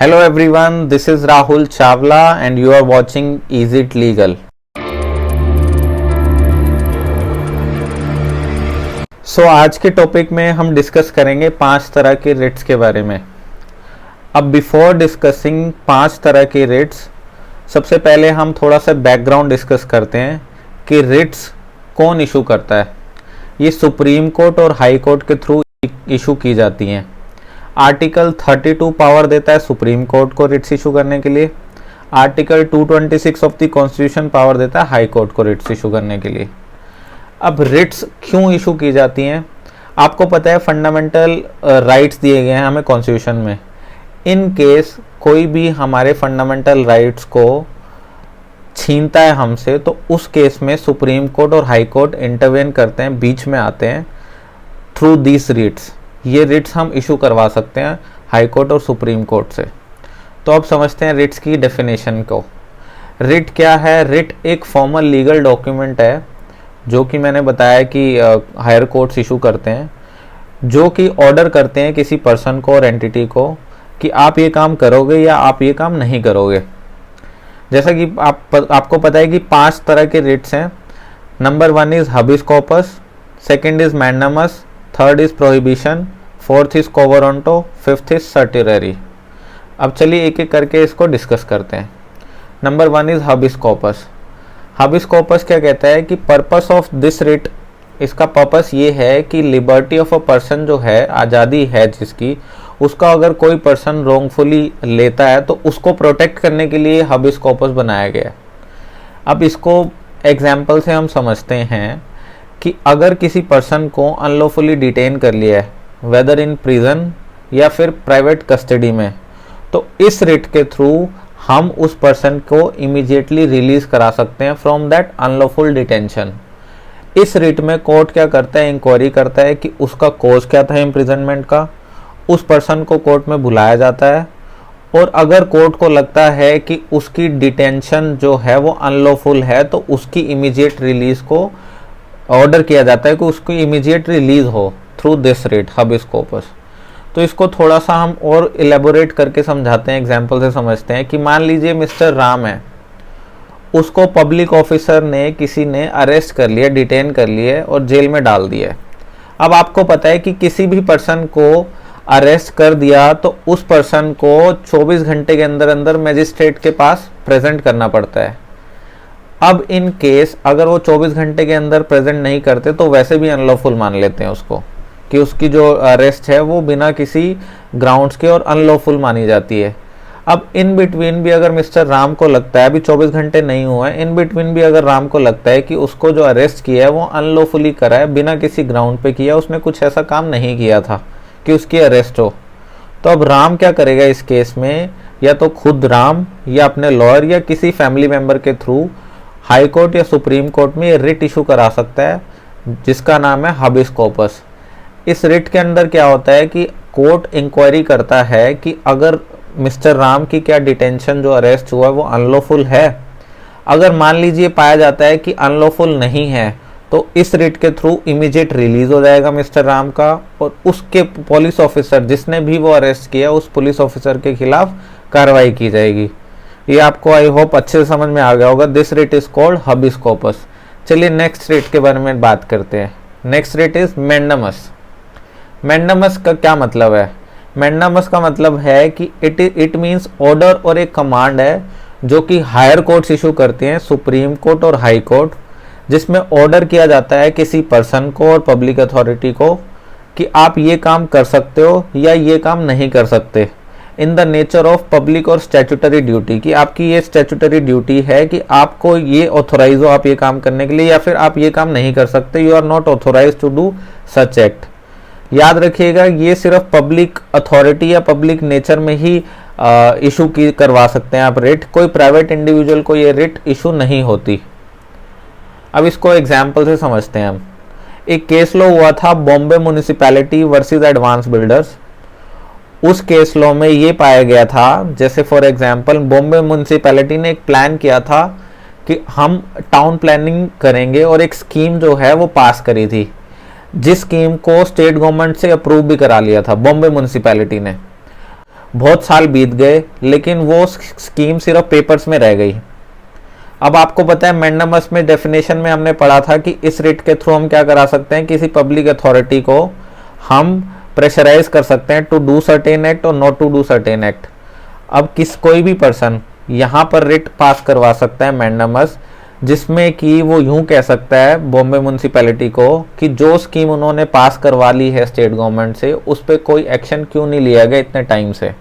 Hello everyone, this is Rahul Chawla and you are watching Easy It Legal. आज के topic में हम discuss करेंगे 5 तरह के रिट्स के बारे में। अब बिफोर डिस्कसिंग 5 तरह के रिट्स, सबसे पहले हम थोड़ा सा बैकग्राउंड डिस्कस करते हैं कि रिट्स कौन इशू करता है। ये सुप्रीम कोर्ट और हाई कोर्ट के थ्रू इशू की जाती हैं। आर्टिकल 32 पावर देता है सुप्रीम कोर्ट को रिट्स इशू करने के लिए। Article 226 of the constitution power देता है हाई कोर्ट को रिट्स इशू करने के लिए। अब रिट्स क्यों इशू की जाती हैं? आपको पता है फंडामेंटल राइट्स दिए गए हैं हमें कॉन्स्टिट्यूशन में। इन केस कोई भी हमारे फंडामेंटल राइट्स को छीनता है हमसे, तो उस केस में सुप्रीम कोर्ट और हाई कोर्ट इंटरवेन करते हैं, बीच में आते हैं थ्रू दिस रिट्स। ये रिट्स हम इशू करवा सकते हैं हाई कोर्ट और सुप्रीम कोर्ट से। तो अब समझते हैं रिट्स की डेफिनेशन को। रिट क्या है? रिट एक फॉर्मल लीगल डॉक्यूमेंट है जो कि मैंने बताया कि हायर कोर्ट्स इशू करते हैं, जो कि ऑर्डर करते हैं किसी पर्सन को और एंटिटी को कि आप ये काम करोगे या आप ये काम नहीं करोगे। जैसा कि आपको पता है कि 5 तरह के रिट्स हैं। Number 1 is habeas corpus, second is mandamus, third is prohibition, fourth is quo warranto, fifth is certiorari. अब चलिए एक एक करके इसको डिस्कस करते हैं। Number 1 is habeas corpus. Habeas corpus क्या कहता है कि पर्पस ऑफ दिस रिट, इसका पर्पस ये है कि लिबर्टी ऑफ अ पर्सन जो है, आज़ादी है जिसकी, उसका अगर कोई पर्सन रॉन्गफुली लेता है तो उसको प्रोटेक्ट करने के लिए हबिस कॉर्पस बनाया गया है। अब इसको एग्जाम्पल से हम समझते हैं कि अगर किसी पर्सन को अनलॉफुली डिटेन कर लिया है, वेदर इन प्रिजन या फिर प्राइवेट कस्टडी में, तो इस रिट के थ्रू हम उस पर्सन को इमीडिएटली रिलीज करा सकते हैं फ्रॉम दैट अनलॉफुल डिटेंशन। इस रिट में कोर्ट क्या करता है? इंक्वायरी करता है कि उसका कॉज क्या था इम्प्रिजनमेंट का। उस पर्सन को कोर्ट में बुलाया जाता है और अगर कोर्ट को लगता है कि उसकी डिटेंशन जो है वो अनलॉफुल है, तो उसकी इमीडिएट रिलीज को ऑर्डर किया जाता है कि उसकी इमीडिएट रिलीज हो through this writ hobbies corpus. तो इसको थोड़ा सा हम और इलेबोरेट करके समझाते हैं, एग्जाम्पल से समझते हैं कि मान लीजिए मिस्टर राम है, उसको पब्लिक ऑफिसर ने किसी ने अरेस्ट कर लिया, डिटेन कर लिया और जेल में डाल दिया। अब आपको पता है कि किसी भी पर्सन को अरेस्ट कर दिया तो उस पर्सन को 24 घंटे के अंदर अंदर मजिस्ट्रेट के पास प्रेजेंट करना पड़ता है। अब इन केस अगर वो 24 घंटे के अंदर प्रेजेंट नहीं करते तो वैसे भी अनलॉफुल मान लेते हैं उसको, कि उसकी जो अरेस्ट है वो बिना किसी ग्राउंड्स के और अनलॉफुल मानी जाती है। अब इन बिटवीन भी अगर मिस्टर राम को लगता है, अभी 24 घंटे नहीं हुआ है, इन बिटवीन भी अगर राम को लगता है कि उसको जो अरेस्ट किया है वो अनलॉफुली करा है, बिना किसी ग्राउंड पे किया, उसने कुछ ऐसा काम नहीं किया था कि उसकी अरेस्ट हो, तो अब राम क्या करेगा इस केस में? या तो खुद राम या अपने लॉयर या किसी फैमिली मेम्बर के थ्रू हाई कोर्ट या सुप्रीम कोर्ट में ये रिट इशू करा सकता है, जिसका नाम है हबिस कॉर्पस। इस रिट के अंदर क्या होता है कि कोर्ट इंक्वायरी करता है कि अगर मिस्टर राम की क्या डिटेंशन जो अरेस्ट हुआ है वो अनलॉफुल है। अगर मान लीजिए पाया जाता है कि अनलॉफुल नहीं है, तो इस रिट के थ्रू इमीडिएट रिलीज हो जाएगा मिस्टर राम का, और उसके पुलिस ऑफिसर जिसने भी वो अरेस्ट किया उस पुलिस ऑफिसर के खिलाफ कार्रवाई की जाएगी। ये आपको आई होप अच्छे से समझ में आ गया होगा। This writ is called hobbies corpus. चलिए नेक्स्ट रिट के बारे में बात करते हैं। Next writ is mandamus. Mandamus का क्या मतलब है? मैंडामस का मतलब है कि इट मीन्स ऑर्डर और एक कमांड है जो कि हायर कोर्ट्स इशू करते हैं, सुप्रीम कोर्ट और हाई कोर्ट, जिसमें ऑर्डर किया जाता है किसी पर्सन को और पब्लिक अथॉरिटी को कि आप ये काम कर सकते हो या ये काम नहीं कर सकते, in the nature of public और स्टैट्यूटरी ड्यूटी, कि आपकी ये स्टैट्यूटरी ड्यूटी है कि आपको ये ऑथोराइज हो आप ये काम करने के लिए, या फिर आप ये काम नहीं कर सकते, you are not authorise to do such act. याद रखिएगा ये सिर्फ पब्लिक अथॉरिटी या पब्लिक नेचर में ही इशू की करवा सकते हैं आप रिट, कोई प्राइवेट इंडिविजुअल को ये रिट इशू नहीं होती। अब इसको एग्जाम्पल से समझते हैं हम। एक केस लॉ हुआ था Bombay municipality versus advance builders. उस केस लॉ में ये पाया गया था, जैसे फॉर एग्जाम्पल बॉम्बे म्युनिसिपैलिटी ने एक प्लान किया था कि हम टाउन प्लानिंग करेंगे और एक स्कीम जो है वो पास करी थी, जिस स्कीम को स्टेट गवर्नमेंट से अप्रूव भी करा लिया था बॉम्बे म्युनिसिपैलिटी ने। बहुत साल बीत गए लेकिन वो स्कीम सिर्फ पेपर्स में रह गई। अब आपको पता है मैंडामस में डेफिनेशन में हमने पढ़ा था कि इस रिट के थ्रू हम क्या करा सकते हैं, किसी पब्लिक अथॉरिटी को हम प्रेशराइज कर सकते हैं टू डू सर्टेन एक्ट और not to do certain act. अब कोई भी पर्सन यहाँ पर रिट पास करवा सकता है मैंडामस, जिसमें कि वो यूं कह सकता है बॉम्बे म्यूनसिपैलिटी को कि जो स्कीम उन्होंने पास करवा ली है स्टेट गवर्नमेंट से उस पर कोई एक्शन क्यों नहीं लिया गया इतने टाइम से।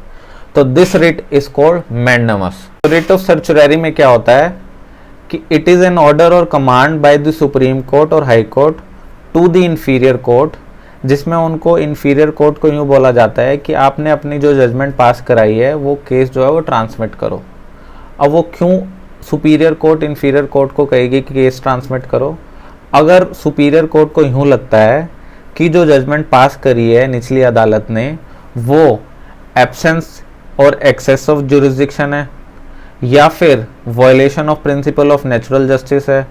तो this writ is called mandamus. Writ of certiorari में क्या होता है कि इट इज एन ऑर्डर और command by the supreme court और high court to the inferior court, जिसमें उनको इंफीरियर कोर्ट को यूं बोला जाता है कि आपने अपनी जो जजमेंट पास कराई है वो केस जो है वो ट्रांसमिट करो। अब वो क्यों सुपीरियर कोर्ट इंफीरियर कोर्ट को कहेगी कि केस ट्रांसमिट करो? अगर सुपीरियर कोर्ट को यूं लगता है कि जो जजमेंट पास करी है निचली अदालत ने वो एब्सेंस और एक्सेस ऑफ जुरिस्डिक्शन है, या फिर violation of principle of natural justice है,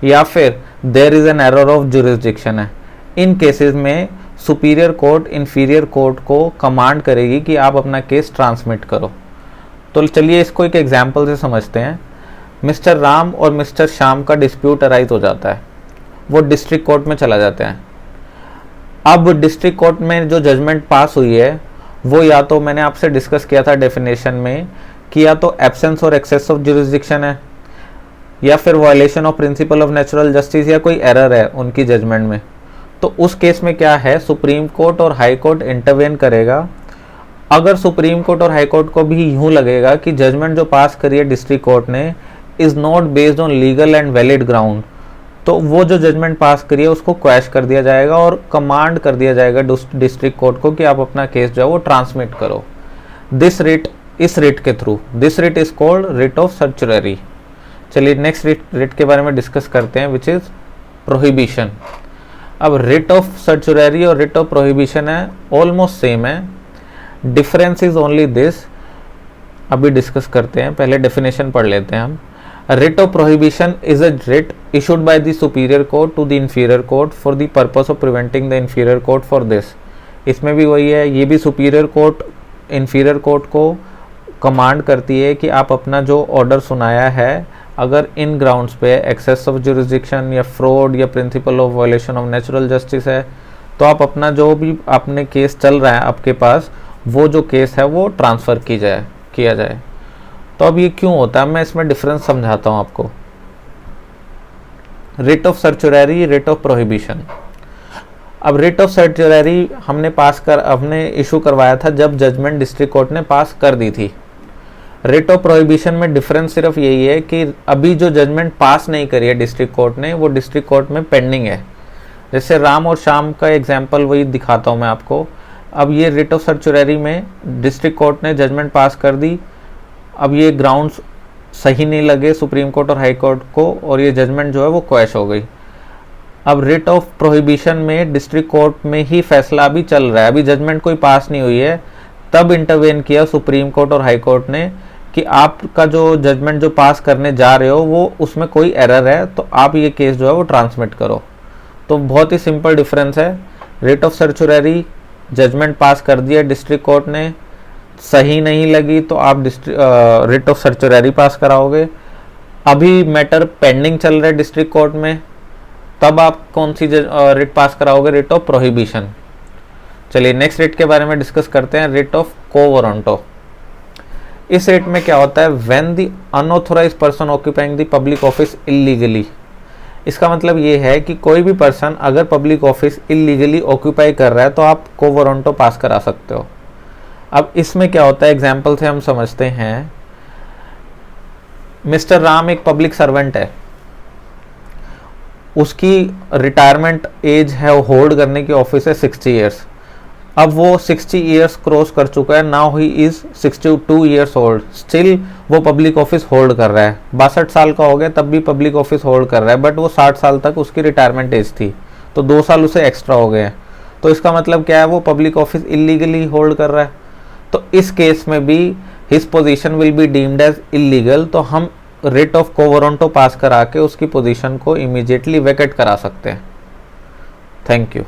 या फिर there is an error of jurisdiction है, इन केसेस में सुपीरियर कोर्ट इंफीरियर कोर्ट को कमांड करेगी कि आप अपना केस ट्रांसमिट करो। तो चलिए इसको एक एग्जाम्पल से समझते हैं। मिस्टर राम और मिस्टर श्याम का डिस्प्यूट अराइज हो जाता है, वो डिस्ट्रिक्ट कोर्ट में चला जाते हैं। अब डिस्ट्रिक्ट कोर्ट में जो जजमेंट पास हुई है वो या तो मैंने आपसे डिस्कस किया था डेफिनेशन में कि या तो एब्सेंस और एक्सेस ऑफ जुरिस्डिक्शन है, या फिर violation of principle of natural justice, या कोई एरर है उनकी जजमेंट में। तो उस केस में क्या है, सुप्रीम कोर्ट और हाई कोर्ट इंटरवेन करेगा। अगर सुप्रीम कोर्ट और हाई कोर्ट को भी यूं लगेगा कि जजमेंट जो पास करी है डिस्ट्रिक्ट कोर्ट ने is not based on legal and valid ground, तो वो जो जजमेंट पास करी है उसको क्वैश कर दिया जाएगा और कमांड कर दिया जाएगा डिस्ट्रिक्ट कोर्ट को कि आप अपना केस जो है वो ट्रांसमिट करो। दिस रिट, इस रिट के through, this writ is called writ of सर्चुररी। चलिए नेक्स्ट रिट के बारे में डिस्कस करते हैं, विच इज प्रोहिबिशन। अब रिट ऑफ सर्चुररी और रिट ऑफ प्रोहिबिशन है ऑलमोस्ट सेम है, डिफरेंस इज ओनली दिस। अभी डिस्कस करते हैं, पहले डेफिनेशन पढ़ लेते हैं हम। Writ of prohibition is a writ issued by the superior court to the inferior court for the purpose of preventing the inferior court for this। इसमें भी वही है, ये भी सुपीरियर कोर्ट इंफीरियर कोर्ट को कमांड करती है कि आप अपना जो ऑर्डर सुनाया है अगर इन ग्राउंड्स पे एक्सेस ऑफ जुरिस्डिक्शन या फ्रॉड या principle of violation of natural justice है, तो आप अपना जो भी आपने केस चल रहा है आपके पास वो जो केस है वो ट्रांसफ़र किया जाए। तो अब ये क्यों होता है, मैं इसमें डिफरेंस समझाता हूँ आपको। Writ of सर्चुररी, writ of prohibition. अब रिट ऑफ सर्चुररी हमने इशू करवाया था जब जजमेंट डिस्ट्रिक्ट कोर्ट ने पास कर दी थी। रिट ऑफ प्रोहिबिशन में डिफरेंस सिर्फ यही है कि अभी जो जजमेंट पास नहीं करी है डिस्ट्रिक्ट कोर्ट ने वो डिस्ट्रिक्ट कोर्ट में पेंडिंग है। जैसे राम और श्याम का एग्जाम्पल वही दिखाता हूँ मैं आपको। अब ये रिट ऑफ सर्चुररी में डिस्ट्रिक्ट कोर्ट ने जजमेंट पास कर दी, अब ये ग्राउंड्स सही नहीं लगे सुप्रीम कोर्ट और हाई कोर्ट को और ये जजमेंट जो है वो क्वैश हो गई। अब रिट ऑफ प्रोहिबिशन में डिस्ट्रिक्ट कोर्ट में ही फैसला अभी चल रहा है, अभी जजमेंट कोई पास नहीं हुई है, तब इंटरवेन किया सुप्रीम कोर्ट और हाई कोर्ट ने कि आपका जो जजमेंट जो पास करने जा रहे हो वो उसमें कोई एरर है, तो आप ये केस जो है वो ट्रांसमिट करो। तो बहुत ही सिंपल डिफरेंस है। रिट ऑफ सर्चुररी जजमेंट पास कर दिया डिस्ट्रिक्ट कोर्ट ने, सही नहीं लगी तो आप रिट ऑफ सर्चुररी पास कराओगे। अभी मैटर पेंडिंग चल रहा है डिस्ट्रिक्ट कोर्ट में, तब आप कौन सी रिट पास कराओगे, रिट ऑफ प्रोहिबिशन। चलिए नेक्स्ट रिट के बारे में डिस्कस करते हैं, रिट ऑफ को वारंटो। इस रिट में क्या होता है, when the unauthorised person occupying the public office illegally. इसका मतलब ये है कि कोई भी पर्सन अगर पब्लिक ऑफिस इलीगली ऑक्यूपाई कर रहा है तो आप को वारंटो पास करा सकते हो। अब इसमें क्या होता है, एग्जाम्पल से हम समझते हैं। मिस्टर राम एक पब्लिक सर्वेंट है, उसकी रिटायरमेंट एज है होल्ड करने की ऑफिस है 60 ईयर्स। अब वो 60 ईयर्स क्रॉस कर चुका है, now he is 62 years old, still वो पब्लिक ऑफिस होल्ड कर रहा है। 62 साल का हो गया तब भी पब्लिक ऑफिस होल्ड कर रहा है, बट वो 60 साल तक उसकी रिटायरमेंट एज थी, तो 2 साल उसे एक्स्ट्रा हो गए हैं। तो इसका मतलब क्या है, वो पब्लिक ऑफिस इलीगली होल्ड कर रहा है। तो इस केस में भी his position will be deemed as illegal, तो हम writ of quo warranto pass करा के उसकी पोजीशन को इमीडिएटली वैकेट करा सकते हैं। Thank you.